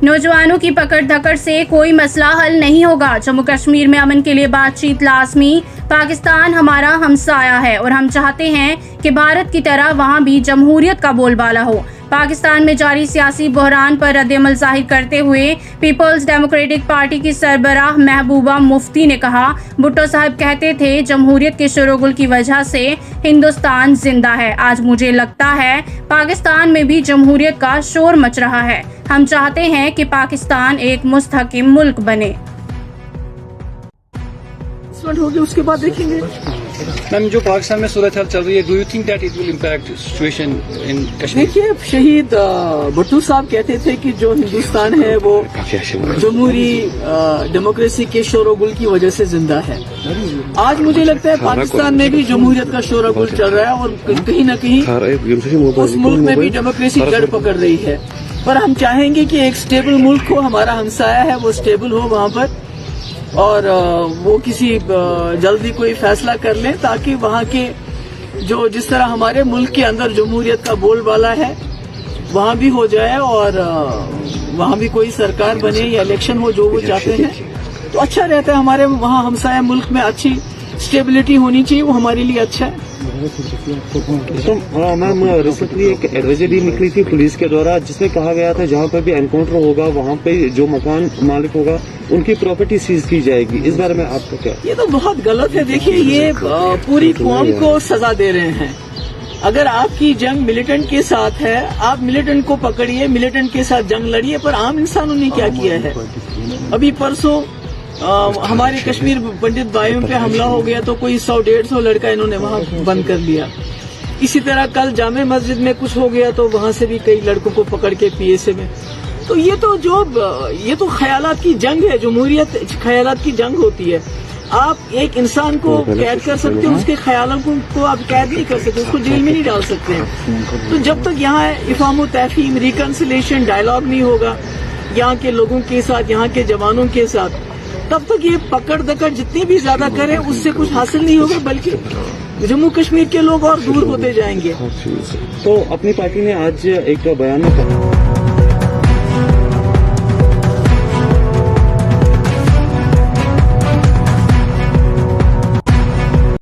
नौजवानों की पकड़ धकड़ से कोई मसला हल नहीं होगा। जम्मू कश्मीर में अमन के लिए बातचीत लाजमी। पाकिस्तान हमारा हमसाया है और हम चाहते हैं कि भारत की तरह वहाँ भी जमहूरियत का बोलबाला हो। पाकिस्तान में जारी सियासी बहरान पर रद्द-ए-अमल जाहिर करते हुए पीपल्स डेमोक्रेटिक पार्टी की सरबराह महबूबा मुफ्ती ने कहा, भुट्टो साहब कहते थे जमहूरियत के शोरगुल की वजह से हिंदुस्तान जिंदा है। आज मुझे लगता है पाकिस्तान में भी जमहूरियत का शोर मच रहा है। हम चाहते हैं कि पाकिस्तान एक मुस्तहकिम मुल्क बने। होगी उसके बाद देखेंगे। मैम, जो पाकिस्तान में सूरत हाल चल रही है, do you think that it will impact situation in Kashmir? देखिए, शहीद भुट्टो साहब कहते थे कि जो हिंदुस्तान है वो जमहूरी डेमोक्रेसी के शोरगुल की वजह से जिंदा है। आज मुझे लगता है पाकिस्तान में भी जमहूरियत का शोरगुल चल रहा है और कहीं न कहीं उस मुल्क में भी डेमोक्रेसी जड़ पकड़ रही है। पर हम चाहेंगे कि एक स्टेबल मुल्क हो, हमारा हमसाया है वो स्टेबल हो वहाँ पर, और वो किसी जल्दी कोई फैसला कर लें ताकि वहाँ के जो जिस तरह हमारे मुल्क के अंदर जमहूरियत का बोलबाला है वहाँ भी हो जाए और वहाँ भी कोई सरकार बने या इलेक्शन हो जो वो चाहते हैं तो अच्छा रहता है। हमारे वहाँ हमसाया मुल्क में अच्छी स्टेबिलिटी होनी चाहिए, वो हमारे लिए अच्छा है। तो मैम, रिसेंटली एक एडवाइजरी निकली थी पुलिस के द्वारा जिसमें कहा गया था जहाँ पर भी एनकाउंटर होगा वहाँ पे जो मकान मालिक होगा उनकी प्रॉपर्टी सीज की जाएगी। इस बारे में आपका क्या? ये तो बहुत गलत है। देखिए, ये पूरी कौम को सजा दे रहे हैं। अगर आपकी जंग मिलिटेंट के साथ है, आप मिलिटेंट को पकड़िए, मिलिटेंट के साथ जंग लड़िए, पर आम इंसानों ने क्या किया है? अभी परसों हमारे कश्मीर पंडित भाइयों पे हमला हो गया तो कोई 100-150 लड़का इन्होंने वहाँ बंद कर लिया। इसी तरह कल जामे मस्जिद में कुछ हो गया तो वहाँ से भी कई लड़कों को पकड़ के पीएसए में। तो ये तो ख्यालात की जंग है। जमहूरियत ख्यालात की जंग होती है। आप एक इंसान को कैद कर सकते हो, उसके ख्यालों को आप कैद नहीं कर सकते, उसको जेल में नहीं डाल सकते हैं। तो जब तक यहाँ इफ़ाम तहफ़ीम, रिकन्सिलेशन, डायलॉग नहीं होगा यहाँ के लोगों के साथ, यहाँ के जवानों के साथ, तब तक ये पकड़ दकड़ जितनी भी ज्यादा करें उससे कुछ हासिल नहीं होगा, बल्कि जम्मू कश्मीर के लोग और दूर होते जाएंगे। तो अपनी पार्टी ने आज एक बयान में कहा